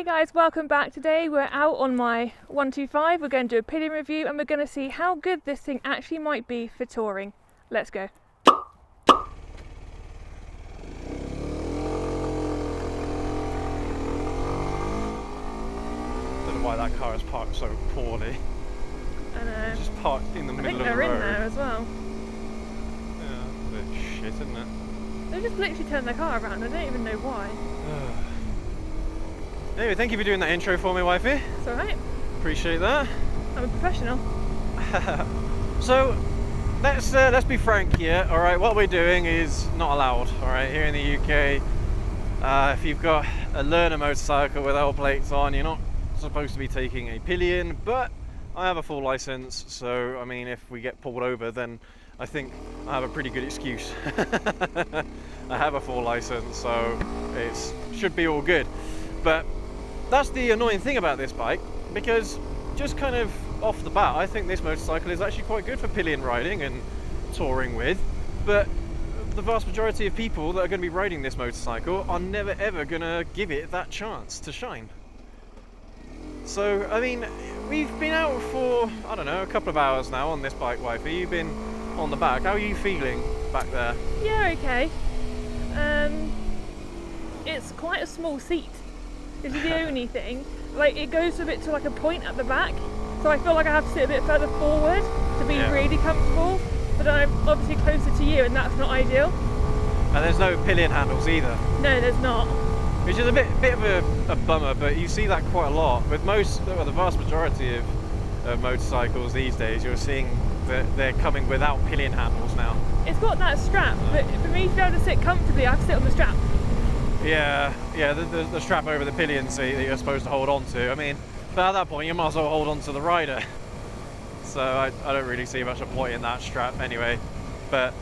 Hey guys, welcome back. Today we're out on my 125. We're going to do a Pillion review and we're going to see how good this thing actually might be for touring. Let's go. Don't know why that car is parked so poorly. I know. It's just parked in the middle of the road. I think they're in there as well. Yeah, a bit shit, isn't it? They just literally turned their car around. I don't even know why. Anyway, thank you for doing that intro for me, wifey. It's alright. Appreciate that. I'm a professional. So, let's be frank here, alright? What we're doing is not allowed, alright? Here in the UK, if you've got a learner motorcycle with L plates on, you're not supposed to be taking a Pillion, but I have a full license, so I mean, if we get pulled over, then I think I have a pretty good excuse. I have a full license, so it should be all good. But that's the annoying thing about this bike, because just kind of off the bat, I think this motorcycle is actually quite good for Pillion riding and touring with, but the vast majority of people that are going to be riding this motorcycle are never ever going to give it that chance to shine. So, I mean, we've been out for, I don't know, a couple of hours now on this bike, wifey. You've been on the back. How are you feeling back there? Yeah, okay. It's quite a small seat. This is the only thing. Like, it goes a bit to like a point at the back, so I feel like I have to sit a bit further forward to be really comfortable. But I'm obviously closer to you, and that's not ideal. And there's no Pillion handles either. No, there's not. Which is a bit of a bummer, but you see that quite a lot. With the vast majority of motorcycles these days, you're seeing that they're coming without Pillion handles now. It's got that strap, but for me to be able to sit comfortably, I have to sit on the strap. Yeah, the strap over the Pillion seat that you're supposed to hold on to. I mean, but at that point, you might as well hold on to the rider. So I don't really see much of a point in that strap anyway. But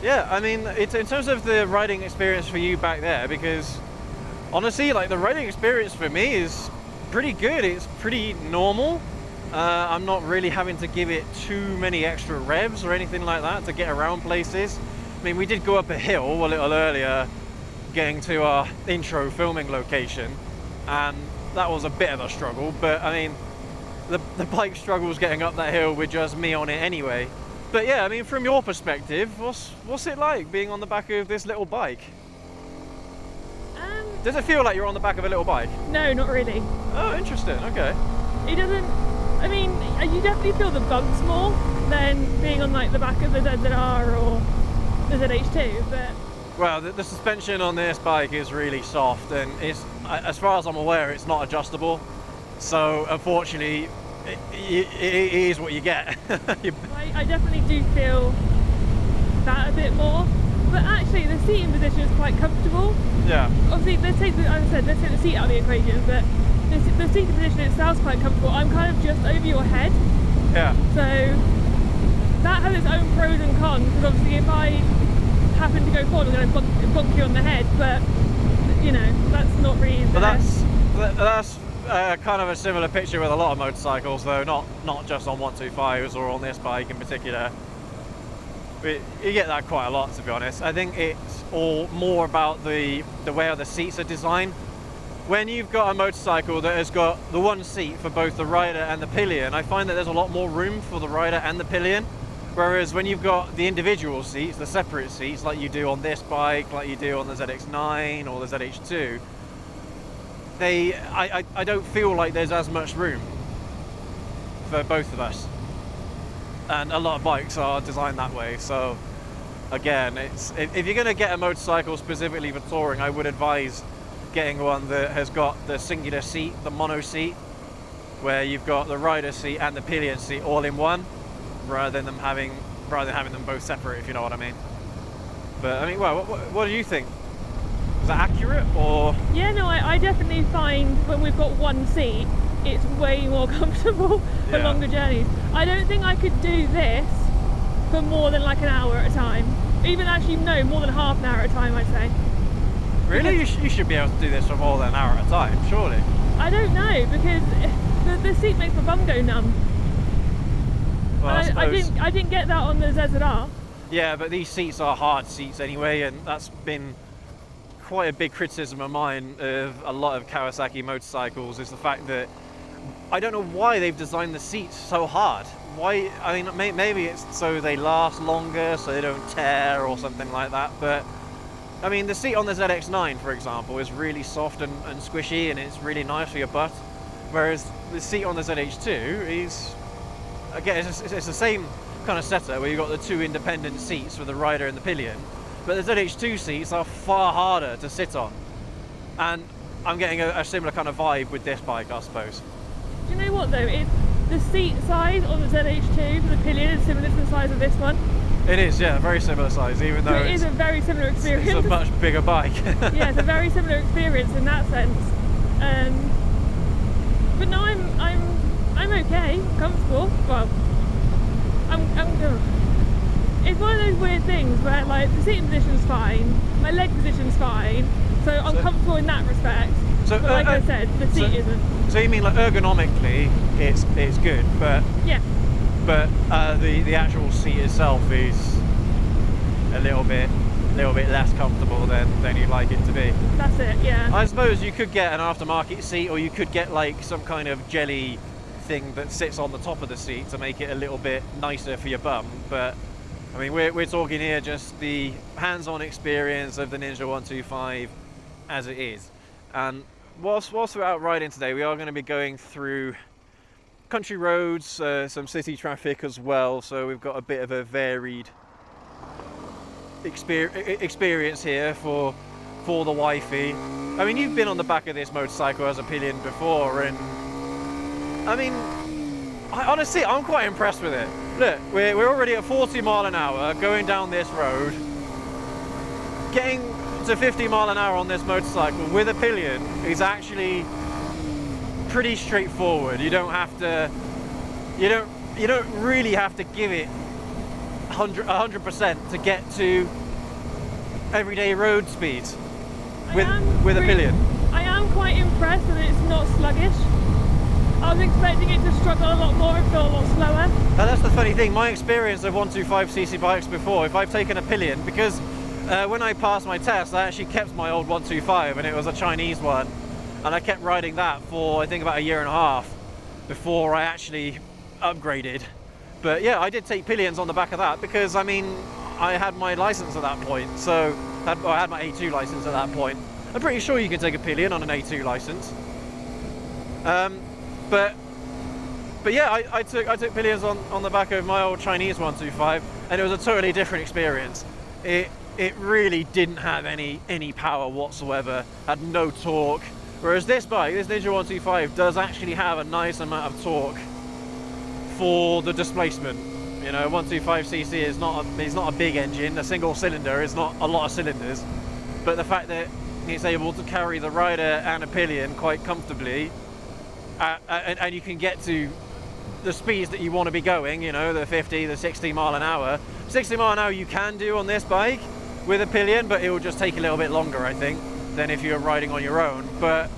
yeah, I mean, it's in terms of the riding experience for you back there, because honestly, like, the riding experience for me is pretty good. It's pretty normal. I'm not really having to give it too many extra revs or anything like that to get around places. I mean, we did go up a hill a little earlier, getting to our intro filming location, and that was a bit of a struggle, but I mean, the bike struggles getting up that hill with just me on it anyway. But yeah, I mean, from your perspective, what's it like being on the back of this little bike? Does it feel like you're on the back of a little bike? No, not really. Oh, interesting. Okay. It doesn't. I mean, you definitely feel the bumps more than being on like the back of the ZZR or the ZH2, but. Well, the suspension on this bike is really soft, and it's, as far as I'm aware, it's not adjustable. So unfortunately, it is what you get. I definitely do feel that a bit more, but actually the seating position is quite comfortable. Yeah. Obviously, let's take the seat out of the equation, but the seating position itself is quite comfortable. I'm kind of just over your head. Yeah. So that has its own pros and cons, because obviously if I happen to go forward, I'm going to bonk you on the head, but you know, that's not really But that's kind of a similar picture with a lot of motorcycles, though, not just on 125s or on this bike in particular. But you get that quite a lot, to be honest. I think it's all more about the way the seats are designed. When you've got a motorcycle that has got the one seat for both the rider and the Pillion, I find that there's a lot more room for the rider and the Pillion. Whereas when you've got the individual seats, the separate seats, like you do on this bike, like you do on the ZX9 or the ZH2, I don't feel like there's as much room for both of us. And a lot of bikes are designed that way. So again, if you're going to get a motorcycle specifically for touring, I would advise getting one that has got the singular seat, the mono seat, where you've got the rider seat and the Pillion seat all in one, rather than having them both separate, if you know what I mean. But I mean, well, what do you think? Is that accurate, or? Yeah, no, I definitely find when we've got one seat, it's way more comfortable for longer journeys. I don't think I could do this for more than like an hour at a time. Even actually, no, more than half an hour at a time, I'd say. Really? You should be able to do this for more than an hour at a time, surely. I don't know, because the seat makes my bum go numb. Well, I didn't get that on the ZZR. Yeah, but these seats are hard seats anyway, and that's been quite a big criticism of mine of a lot of Kawasaki motorcycles is the fact that I don't know why they've designed the seats so hard. Why? I mean, maybe it's so they last longer, so they don't tear or something like that. But I mean, the seat on the ZX9, for example, is really soft and squishy, and it's really nice for your butt. Whereas the seat on the ZH2 is, again, it's the same kind of setup where you've got the two independent seats for the rider and the pillion. But the ZH2 seats are far harder to sit on. And I'm getting a similar kind of vibe with this bike, I suppose. Do you know what though? The seat size on the ZH2 for the pillion is similar to the size of this one. It is, yeah, very similar size, even though it is a very similar experience. It's a much bigger bike. Yeah, it's a very similar experience in that sense. But no, I'm okay, comfortable. Well, it's one of those weird things where like the seating position's fine, my leg position's fine, so I'm comfortable in that respect. So, but like I said, the seat isn't. So you mean like ergonomically, it's good, but yeah. But the actual seat itself is a little bit less comfortable than you'd like it to be. That's it, yeah. I suppose you could get an aftermarket seat, or you could get like some kind of jelly thing that sits on the top of the seat to make it a little bit nicer for your bum. But I mean, we're talking here just the hands-on experience of the Ninja 125 as it is. And whilst we're out riding today, we are going to be going through country roads, some city traffic as well, so we've got a bit of a varied experience here for the wifey. I mean, you've been on the back of this motorcycle as a pillion before, and I mean, honestly, I'm quite impressed with it. Look, we're already at 40 mile an hour going down this road. Getting to 50 mile an hour on this motorcycle with a pillion is actually pretty straightforward. You don't have to, you don't really have to give it 100% to get to everyday road speeds with a pillion. I am quite impressed that it's not sluggish. I was expecting it to struggle a lot more and feel a lot slower. And that's the funny thing, my experience of 125cc bikes before, if I've taken a pillion, because when I passed my test, I actually kept my old 125 and it was a Chinese one. And I kept riding that for I think about a year and a half before I actually upgraded. But yeah, I did take pillions on the back of that because I mean I had my license at that point, so I had my A2 license at that point. I'm pretty sure you can take a pillion on an A2 license. But yeah, I took pillions on the back of my old Chinese 125, and it was a totally different experience. It really didn't have any power whatsoever, had no torque. Whereas this bike, this Ninja 125, does actually have a nice amount of torque for the displacement. You know, 125cc is not a big engine. A single cylinder is not a lot of cylinders, but the fact that it's able to carry the rider and a pillion quite comfortably, and you can get to the speeds that you want to be going. You know, the 50, the 60 mile an hour. 60 mile an hour you can do on this bike with a pillion, but it will just take a little bit longer, I think, than if you're riding on your own. But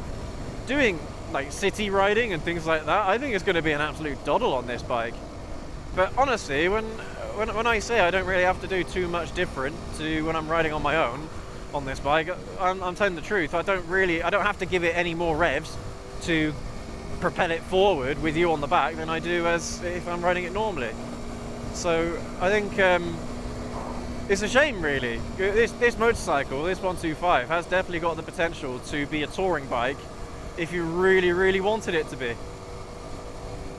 doing like city riding and things like that, I think it's going to be an absolute doddle on this bike. But honestly, when I say I don't really have to do too much different to when I'm riding on my own on this bike, I'm telling the truth. I don't have to give it any more revs to propel it forward with you on the back than I do as if I'm riding it normally. So I think it's a shame, really. This motorcycle, this 125, has definitely got the potential to be a touring bike if you really, really wanted it to be.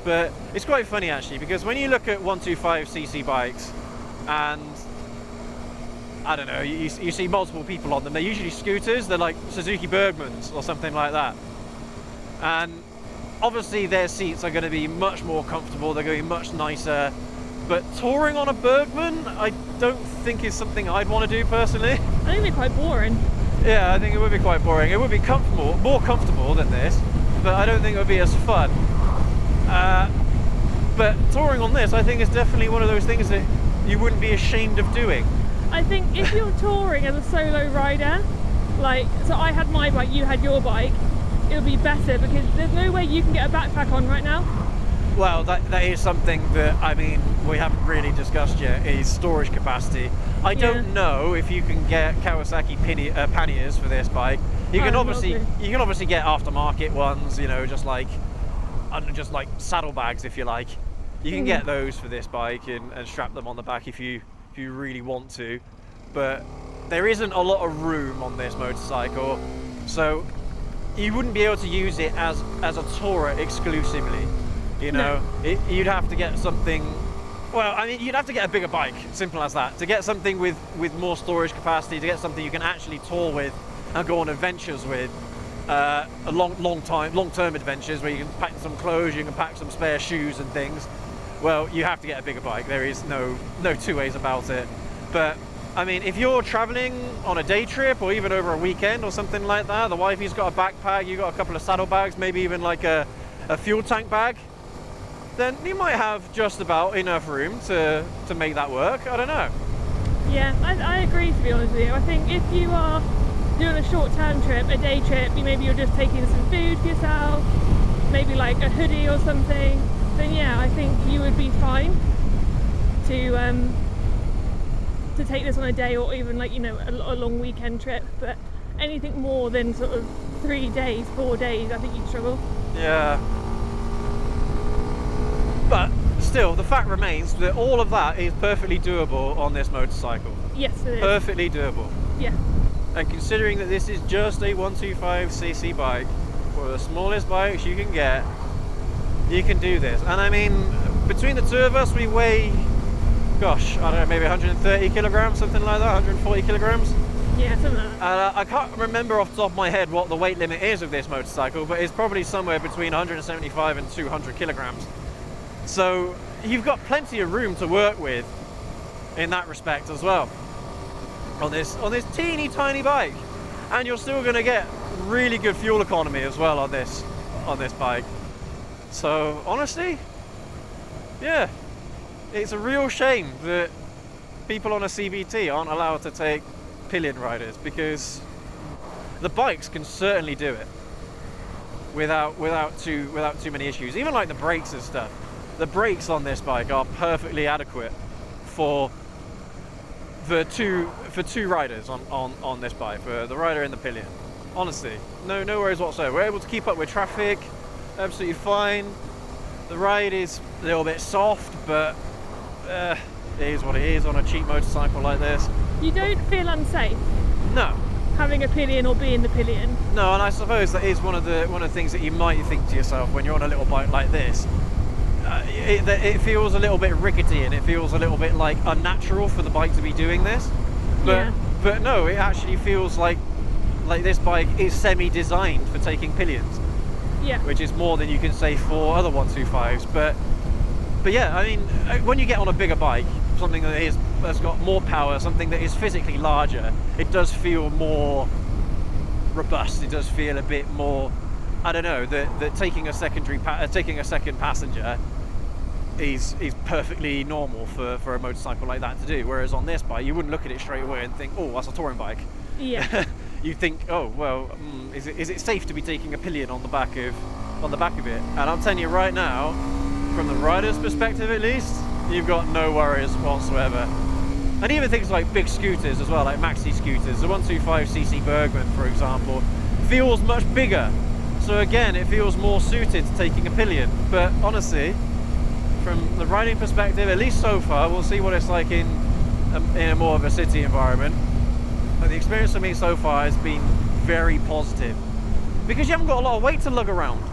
But it's quite funny actually, because when you look at 125cc bikes, and I don't know, you see multiple people on them. They're usually scooters. They're like Suzuki Bergmans or something like that. And obviously their seats are going to be much more comfortable. They're going to be much nicer. But touring on a Bergman, I don't think is something I'd want to do personally. I think it'd be quite boring. Yeah, I think it would be quite boring. It would be comfortable, more comfortable than this, but I don't think it would be as fun. But touring on this, I think is definitely one of those things that you wouldn't be ashamed of doing. I think if you're touring as a solo rider, like, so I had my bike, you had your bike, it would be better because there's no way you can get a backpack on right now. Well, that is something that, I mean, we haven't really discussed yet, is storage capacity. I don't know if you can get Kawasaki panniers for this bike. You can obviously get aftermarket ones, you know, just like saddlebags, if you like. You can get those for this bike and strap them on the back if you really want to. But there isn't a lot of room on this motorcycle, so you wouldn't be able to use it as a tourer exclusively. You know, you'd have to get something. Well, I mean, you'd have to get a bigger bike, simple as that. To get something with more storage capacity, to get something you can actually tour with and go on adventures with, long-term adventures where you can pack some clothes, you can pack some spare shoes and things. Well, you have to get a bigger bike. There is no two ways about it. But I mean, if you're traveling on a day trip or even over a weekend or something like that, the wifey's got a backpack, you got a couple of saddlebags, maybe even like a fuel tank bag, then you might have just about enough room to make that work. I don't know. Yeah, I agree, to be honest with you. I think if you are doing a short-term trip, a day trip, maybe you're just taking some food for yourself, maybe like a hoodie or something, then yeah, I think you would be fine to take this on a day or even like, you know, a long weekend trip. But anything more than sort of 3 days, 4 days, I think you'd struggle. Yeah. But still, the fact remains that all of that is perfectly doable on this motorcycle. Yes, it is. Perfectly doable. Yeah. And considering that this is just a 125cc bike, for the smallest bikes you can get, you can do this. And I mean, between the two of us, we weigh, gosh, I don't know, maybe 130 kilograms, something like that, 140 kilograms. Yeah, something like that. I can't remember off the top of my head what the weight limit is of this motorcycle, but it's probably somewhere between 175 and 200 kilograms. So you've got plenty of room to work with in that respect as well on this teeny tiny bike, and you're still going to get really good fuel economy as well on this bike. So honestly, yeah, it's a real shame that people on a CBT aren't allowed to take Pillion riders, because the bikes can certainly do it without too many issues. Even like the brakes and stuff. The brakes on this bike are perfectly adequate for two riders on this bike, for the rider and the Pillion. Honestly, no worries whatsoever. We're able to keep up with traffic, absolutely fine. The ride is a little bit soft, but it is what it is on a cheap motorcycle like this. You don't feel unsafe? No. Having a Pillion or being the Pillion? No, and I suppose that is one of the things that you might think to yourself when you're on a little bike like this. It feels a little bit rickety, and it feels a little bit like unnatural for the bike to be doing this. But no, it actually feels like this bike is semi-designed for taking Pillions. Yeah. Which is more than you can say for other 125s. But yeah, I mean, when you get on a bigger bike, something that's got more power, something that is physically larger, it does feel more robust. It does feel a bit more, I don't know, that taking a second passenger is perfectly normal for a motorcycle like that to do. Whereas on this bike, you wouldn't look at it straight away and think, oh, that's a touring bike. Yeah. You think, oh well, is it safe to be taking a Pillion on the back of it? And I'm telling you right now, from the rider's perspective at least, you've got no worries whatsoever. And even things like big scooters as well, like maxi scooters. The 125cc Bergman, for example, feels much bigger. So again, it feels more suited to taking a Pillion. But honestly, from the riding perspective, at least so far, we'll see what it's like in a more of a city environment. But the experience for me so far has been very positive, because you haven't got a lot of weight to lug around.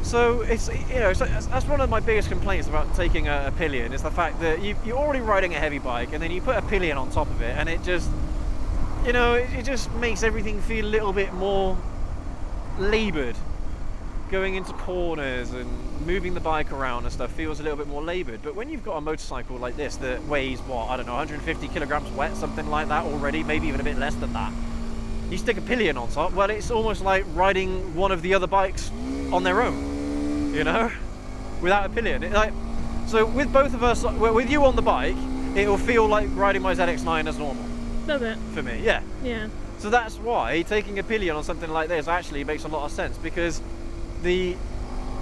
So it's, you know, that's one of my biggest complaints about taking a Pillion, is the fact that you're already riding a heavy bike, and then you put a Pillion on top of it, and it just, you know, it just makes everything feel a little bit more laboured. Going into corners and moving the bike around and stuff feels a little bit more laboured. But when you've got a motorcycle like this that weighs, what, I don't know, 150 kilograms wet, something like that already, maybe even a bit less than that, you stick a Pillion on top, well, it's almost like riding one of the other bikes on their own, you know, without a Pillion. So with both of us, with you on the bike, it will feel like riding my ZX9 as normal. Does it? For me, yeah. Yeah. So that's why taking a Pillion on something like this actually makes a lot of sense, because the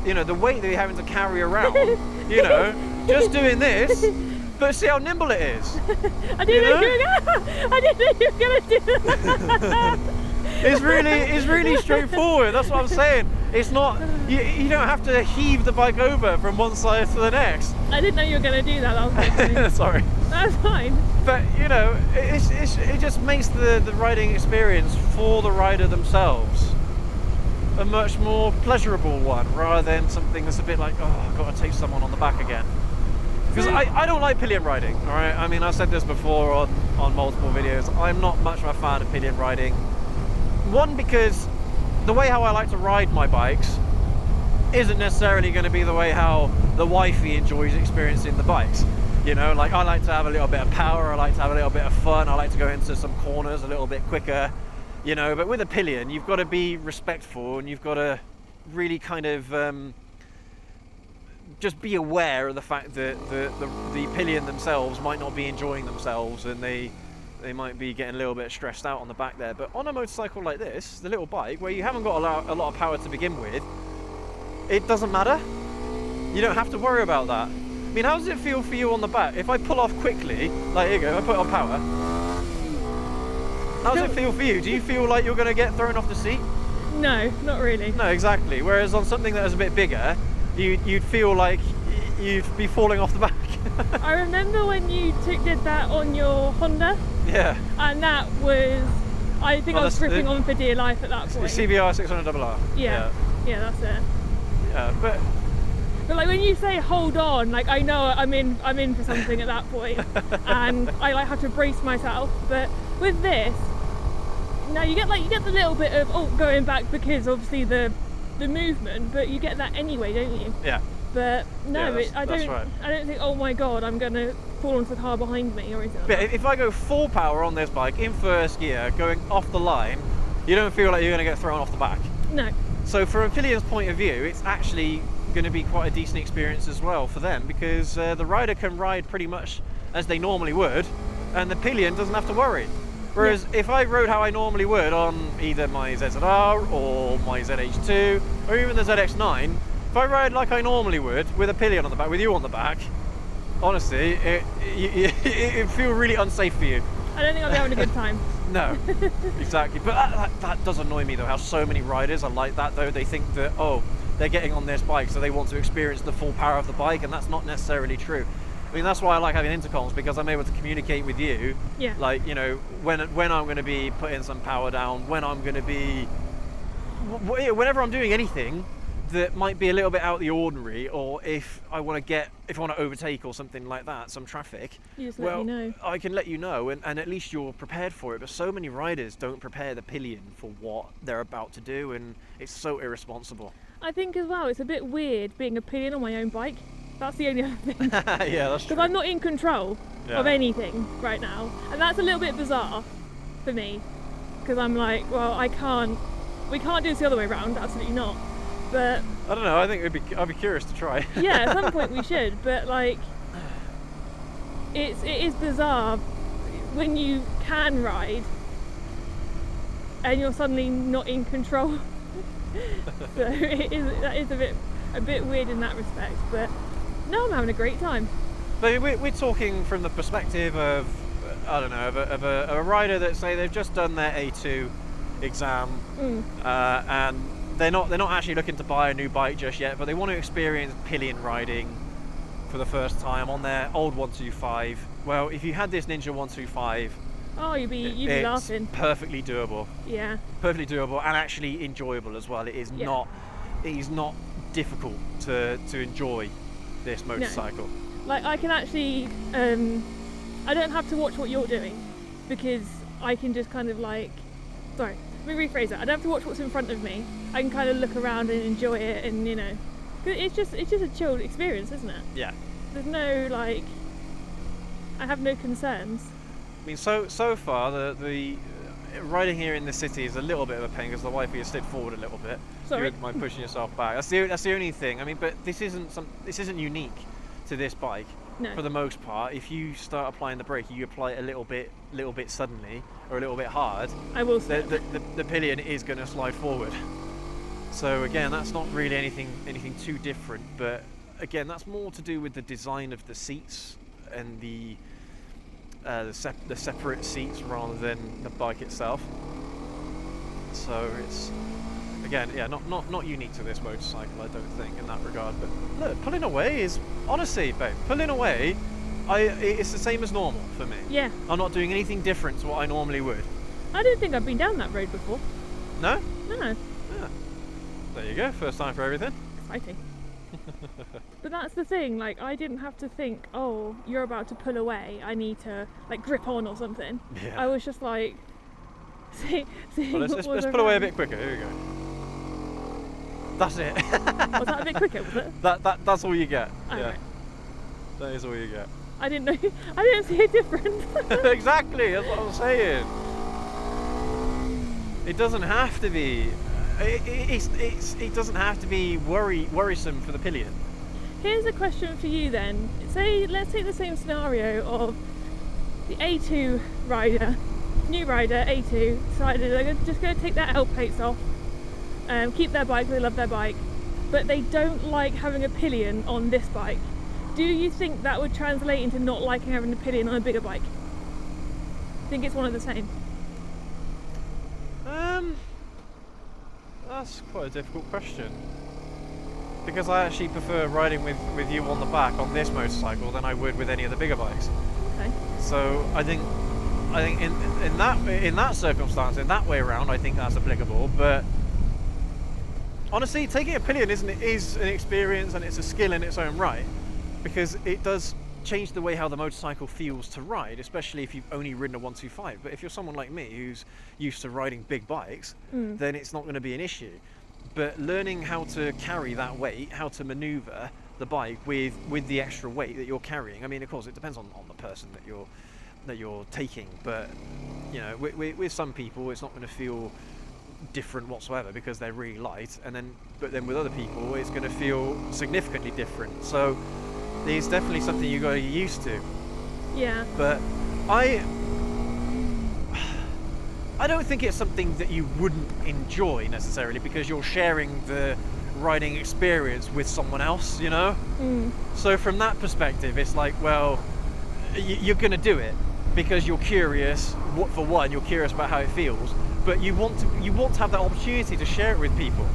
you know, the weight that you're having to carry around, you know, just doing this, but see how nimble it is. I didn't know you were going to do that. It's really straightforward. That's what I'm saying. It's not, you don't have to heave the bike over from one side to the next. I didn't know you were going to do that. That was quite funny. Sorry. That's fine. But you know, it just makes the riding experience for the rider themselves a much more pleasurable one, rather than something that's a bit like, oh, I've got to take someone on the back again. Because I don't like pillion riding, all right? I mean, I've said this before on multiple videos. I'm not much of a fan of pillion riding. One, because the way how I like to ride my bikes isn't necessarily going to be the way how the wifey enjoys experiencing the bikes. You know, like I like to have a little bit of power, I like to have a little bit of fun, I like to go into some corners a little bit quicker, you know, but with a pillion, you've got to be respectful and you've got to really kind of just be aware of the fact that the pillion themselves might not be enjoying themselves, and they might be getting a little bit stressed out on the back there. But on a motorcycle like this, the little bike, where you haven't got a lot of power to begin with, it doesn't matter. You don't have to worry about that. I mean, how does it feel for you on the back? If I pull off quickly, like here you go, I put on power. How does it feel for you? Do you feel like you're going to get thrown off the seat? No, not really. No, exactly. Whereas on something that is a bit bigger, you'd feel like you'd be falling off the back. I remember when you did that on your Honda. Yeah. And that was, I think I was gripping on for dear life at that point. CBR 600RR. Yeah, that's it. Yeah, but like when you say hold on, like I know I'm in for something at that point, and I like have to brace myself. But with this, now you get the little bit of going back because obviously the movement, but you get that anyway, don't you? Yeah. But no, yeah, I don't think, oh my god, I'm going to fall into the car behind me or anything like that. If I go full power on this bike in first gear, going off the line, you don't feel like you're going to get thrown off the back. No. So from a Pillion's point of view, it's actually going to be quite a decent experience as well for them, because the rider can ride pretty much as they normally would, and the Pillion doesn't have to worry. Whereas if I rode how I normally would on either my ZZR or my ZH2 or even the ZX9, if I ride like I normally would with a Pillion on the back, with you on the back, honestly, it feel really unsafe for you. I don't think I'll be having a good time. No, exactly. But that does annoy me though, how so many riders are like that though. They think that, oh, they're getting on this bike so they want to experience the full power of the bike, and that's not necessarily true. I mean, that's why I like having intercoms, because I'm able to communicate with you. Yeah. Like, you know, when I'm going to be putting some power down, when I'm going to be, whenever I'm doing anything that might be a little bit out of the ordinary, or if I want to overtake or something like that, some traffic. You just let me know. I can let you know, and at least you're prepared for it. But so many riders don't prepare the Pillion for what they're about to do, and it's so irresponsible. I think as well, it's a bit weird being a Pillion on my own bike. That's the only other thing. Yeah, that's true. Because I'm not in control of anything right now. And that's a little bit bizarre for me. Because I'm like, well, we can't do this the other way around, absolutely not. But I don't know, I think I'd be curious to try. Yeah, at some point we should, but like, it is bizarre when you can ride and you're suddenly not in control. So that is a bit weird in that respect, but no, I'm having a great time. But we're talking from the perspective of, I don't know, of a rider that, say, they've just done their A2 exam, and they're not actually looking to buy a new bike just yet, but they want to experience Pillion riding for the first time on their old 125. Well, if you had this Ninja 125, oh, you'd be laughing. It's perfectly doable. Yeah. Perfectly doable, and actually enjoyable as well. It is not difficult to enjoy this motorcycle. No. Like, I can actually, I don't have to watch what you're doing, because I can just kind of like, sorry, let me rephrase that. I don't have to watch what's in front of me. I can kind of look around and enjoy it, and you know, it's just a chilled experience, isn't it? Yeah. There's no like, I have no concerns. I mean, so far the riding here in the city is a little bit of a pain because the wifey has slid forward a little bit. Sorry. You wouldn't mind pushing yourself back. That's the only thing. I mean, but this isn't unique to this bike. No. For the most part, if you start applying the brake, you apply it a little bit suddenly or a little bit hard. I will say the Pillion is going to slide forward. So again, that's not really anything too different, but again, that's more to do with the design of the seats and the separate seats rather than the bike itself. So it's, again, yeah, not unique to this motorcycle, I don't think, in that regard. But look, pulling away is, honestly, babe, pulling away, it's the same as normal for me. Yeah. I'm not doing anything different to what I normally would. I don't think I've been down that road before. No? No. Yeah. There you go, first time for everything. Exciting. But that's the thing, like, I didn't have to think, oh, you're about to pull away, I need to, like, grip on or something. Yeah. I was just like, see Well, let's pull away a bit quicker. Here we go. That's it. Was that a bit quicker, was it? That's all you get. Oh, yeah. right. That is all you get. I didn't know, I didn't see a difference. Exactly, that's what I'm saying. It doesn't have to be. It doesn't have to be worrisome for the Pillion. Here's a question for you then. Let's take the same scenario of the A2 rider, new rider, A2, decided they're just going to take their L plates off, keep their bike, they love their bike, but they don't like having a Pillion on this bike. Do you think that would translate into not liking having a Pillion on a bigger bike? Think it's one of the same? That's quite a difficult question. Because I actually prefer riding with you on the back on this motorcycle than I would with any of the bigger bikes. Okay. So I think in that circumstance, in that way around, I think that's applicable. But honestly, taking a Pillion is an experience and it's a skill in its own right, because it does change the way how the motorcycle feels to ride, especially if you've only ridden a 125. But if you're someone like me who's used to riding big bikes, then it's not going to be an issue. But learning how to carry that weight, how to maneuver the bike with the extra weight that you're carrying. I mean, of course, it depends on the person that you're taking. But you know, with some people, it's not going to feel different whatsoever because they're really light. But then with other people, it's going to feel significantly different. So it's definitely something you got to get used to. yeah. But I don't think it's something that you wouldn't enjoy necessarily, because you're sharing the riding experience with someone else, you know? So from that perspective, it's like, well, you're going to do it because you're curious. For one, you're curious about how it feels, but you want to have that opportunity to share it with people.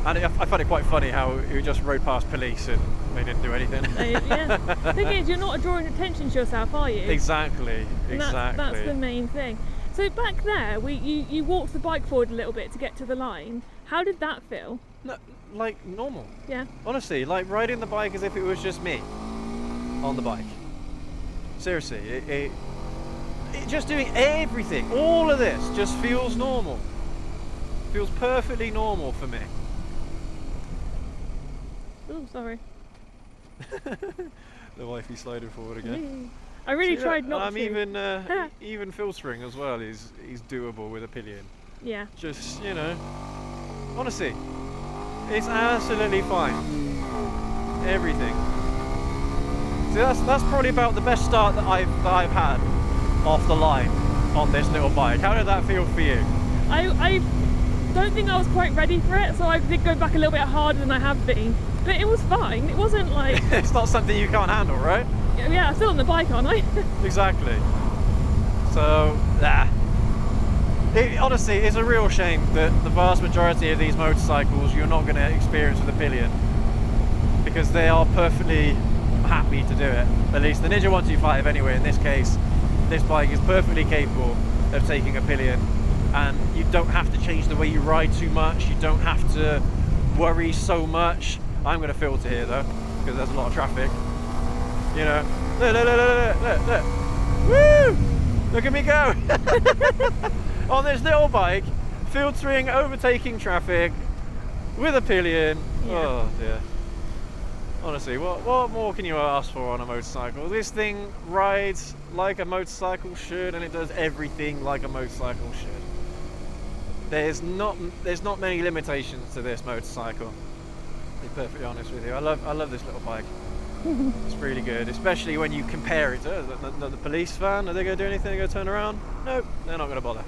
And I find it quite funny how you just rode past police and they didn't do anything. Yeah. The thing is, you're not drawing attention to yourself, are you? Exactly. That's the main thing. So back there, you walked the bike forward a little bit to get to the line. How did that feel? No, like normal. Yeah. Honestly, like riding the bike as if it was just me on the bike. Seriously, it just doing everything, all of this just feels normal. Feels perfectly normal for me. Oh, sorry. The wifey sliding forward again. I really tried not I'm to. even filtering as well is doable with a Pillion. Yeah. Just, you know, honestly, it's absolutely fine. Everything. See, that's probably about the best start that I've had off the line on this little bike. How did that feel for you? I don't think I was quite ready for it, so I did go back a little bit harder than I have been. But it was fine. It wasn't like... It's not something you can't handle, right? Yeah, I'm still on the bike, aren't I? Exactly. So, honestly, it's a real shame that the vast majority of these motorcycles you're not going to experience with a Pillion, because they are perfectly happy to do it. At least the Ninja 125 anyway, in this case, this bike is perfectly capable of taking a Pillion, and you don't have to change the way you ride too much, you don't have to worry so much. I'm going to filter here though, because there's a lot of traffic. You know, look. Woo! Look at me go! On this little bike, filtering, overtaking traffic with a Pillion. Yeah. Oh dear. Honestly, what more can you ask for on a motorcycle? This thing rides like a motorcycle should, and it does everything like a motorcycle should. There's not many limitations to this motorcycle. To be perfectly honest with you, I love this little bike. It's really good, especially when you compare it to the police van. Are they going to do anything? They're going to turn around? Nope, they're not going to bother.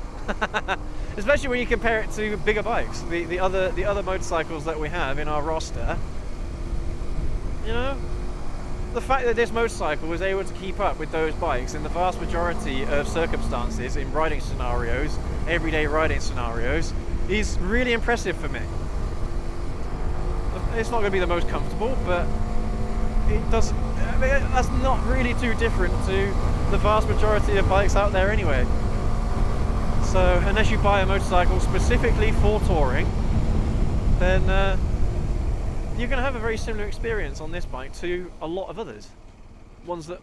Especially when you compare it to bigger bikes, the other motorcycles that we have in our roster. You know, the fact that this motorcycle was able to keep up with those bikes in the vast majority of circumstances in riding scenarios, everyday riding scenarios, is really impressive for me. It's not going to be the most comfortable, but it doesn't. I mean, that's not really too different to the vast majority of bikes out there anyway. So unless you buy a motorcycle specifically for touring, then you're going to have a very similar experience on this bike to a lot of others.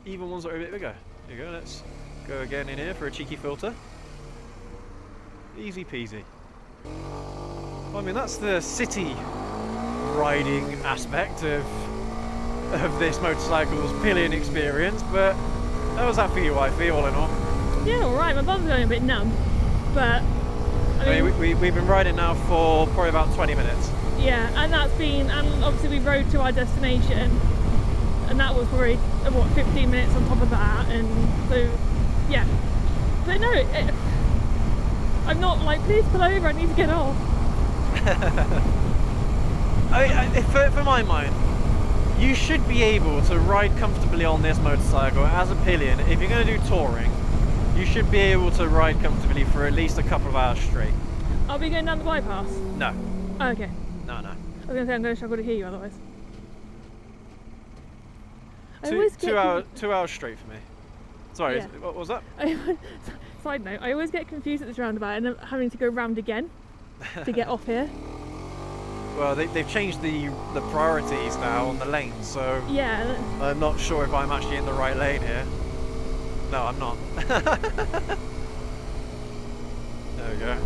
Even ones that are a bit bigger. Here you go, let's go again in here for a cheeky filter. Easy peasy. Well, I mean, that's the city riding aspect of this motorcycle's Pillion experience, but how was that for you, wifey, all in all? Yeah, alright, my bum's going a bit numb, but I mean we've been riding now for probably about 20 minutes. Yeah, and obviously we rode to our destination, and that was probably, 15 minutes on top of that, and so, yeah. But no, I'm not like, please pull over, I need to get off. For my mind, you should be able to ride comfortably on this motorcycle as a Pillion. If you're going to do touring, you should be able to ride comfortably for at least a couple of hours straight. Are we going down the bypass? No. Oh, okay. No. I was going to say I'm going to struggle to hear you otherwise. 2 hours straight for me. Sorry, Yeah. what was that? Side note, I always get confused at this roundabout and I'm having to go round again to get off here. Well, they've changed the priorities now on the lanes, so Yeah. I'm not sure if I'm actually in the right lane here. No, I'm not. There we go.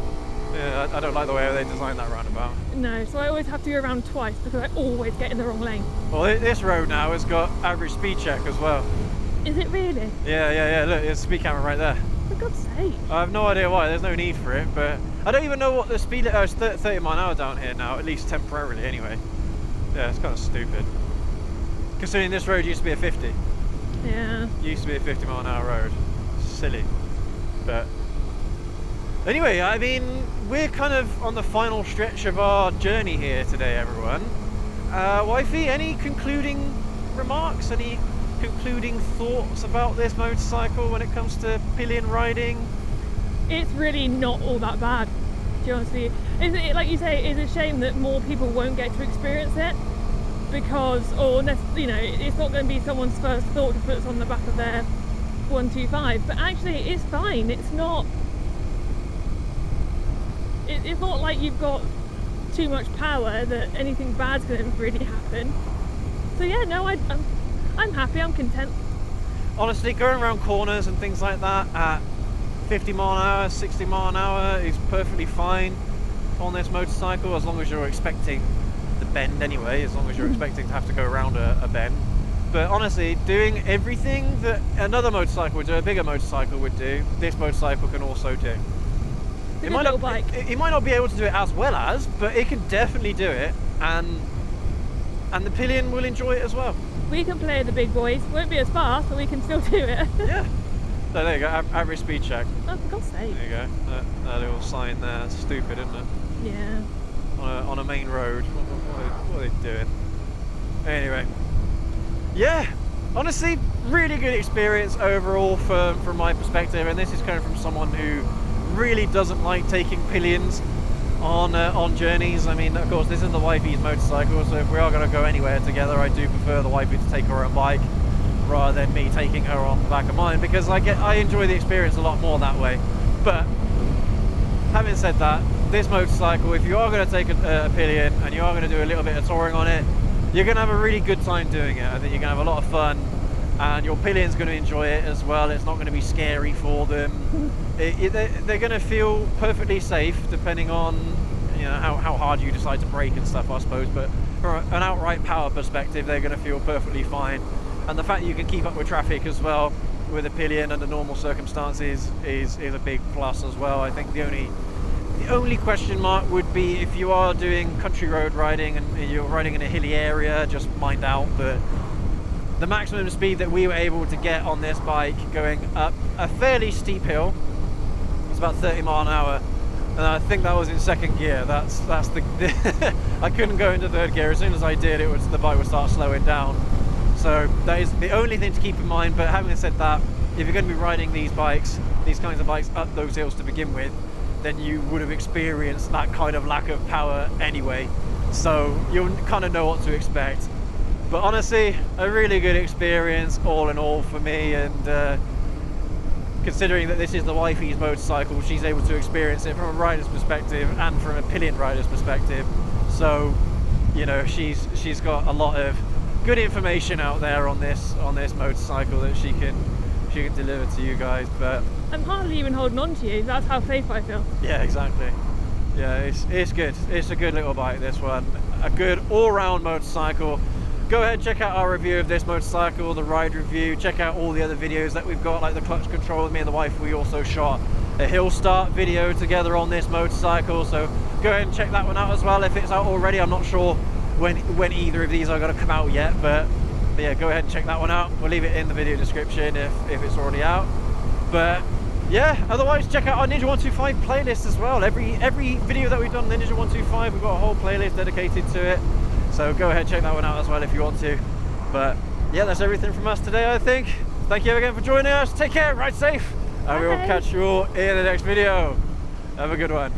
Yeah, I don't like the way they designed that roundabout. No, so I always have to go around twice because I always get in the wrong lane. Well, this road now has got average speed check as well. Is it really? Yeah. Look, there's a speed camera right there. For God's sake. I have no idea why. There's no need for it, but I don't even know what the speed limit is. 30 mile an hour down here now, at least temporarily anyway. Yeah, it's kind of stupid. Considering this road used to be a 50. Yeah. Used to be a 50 mile an hour road. Silly. But anyway, I mean, we're kind of on the final stretch of our journey here today, everyone. Wifey, any concluding remarks? Any concluding thoughts about this motorcycle when it comes to Pillion riding? It's really not all that bad, to be honest with you. Like you say, it's a shame that more people won't get to experience it because, it's not going to be someone's first thought to put us on the back of their 125, but actually it's fine. It's not like you've got too much power that anything bad's going to really happen. So yeah, no, I'm happy, I'm content. Honestly, going around corners and things like that at 50 mile an hour, 60 mile an hour is perfectly fine on this motorcycle, as long as you're expecting the bend anyway, as long as you're expecting to have to go around a bend. But honestly, doing everything that another motorcycle would do, a bigger motorcycle would do, this motorcycle can also do. It might not be able to do it as well as, but it can definitely do it, and the Pillion will enjoy it as well. We can play the big boys. Won't be as fast, but we can still do it. Yeah. So there you go, average speed check. Oh, for God's sake. There you go. That little sign there, it's stupid, isn't it? Yeah. On a main road. What are they doing? Anyway. Yeah. Honestly, really good experience overall from my perspective, and this is coming from someone who really doesn't like taking Pillions on journeys. I mean, of course, this is the wifey's motorcycle, so if we are going to go anywhere together, I do prefer the wifey to take her own bike rather than me taking her on the back of mine, because I enjoy the experience a lot more that way. But having said that, this motorcycle, if you are going to take a Pillion and you are going to do a little bit of touring on it, you're going to have a really good time doing it. I think you're going to have a lot of fun, and your Pillion's going to enjoy it as well. It's not going to be scary for them. They're going to feel perfectly safe, depending on how hard you decide to brake and stuff, I suppose. But from an outright power perspective, they're going to feel perfectly fine. And the fact that you can keep up with traffic as well with a Pillion under normal circumstances is a big plus as well. I think the only question mark would be if you are doing country road riding and you're riding in a hilly area, just mind out that the maximum speed that we were able to get on this bike going up a fairly steep hill, It's about 30 mile an hour, and I think that was in second gear. That's the I couldn't go into third gear. As soon as I did, the bike would start slowing down. So that is the only thing to keep in mind. But having said that, if you're going to be riding these kinds of bikes up those hills to begin with, then you would have experienced that kind of lack of power anyway. So you'll kind of know what to expect. But honestly, a really good experience all in all for me, and considering that this is the wifey's motorcycle, she's able to experience it from a rider's perspective and from a Pillion rider's perspective. So, you know, she's got a lot of good information out there on this motorcycle that she can deliver to you guys. But I'm hardly even holding on to you. That's how safe I feel. yeah, exactly. Yeah, it's good. It's a good little bike, this one. A good all-round motorcycle. Go ahead and check out our review of this motorcycle, the ride review. Check out all the other videos that we've got, like the clutch control with me and the wife. We also shot a hill start video together on this motorcycle, so go ahead and check that one out as well if it's out already. I'm not sure when either of these are going to come out yet, but yeah, go ahead and check that one out. We'll leave it in the video description if it's already out. But yeah, otherwise check out our Ninja 125 playlist as well. Every video that we've done on the Ninja 125, we've got a whole playlist dedicated to it. So go ahead and check that one out as well if you want to. But yeah, that's everything from us today, I think. Thank you again for joining us. Take care, ride safe, and we will catch you all in the next video. Have a good one.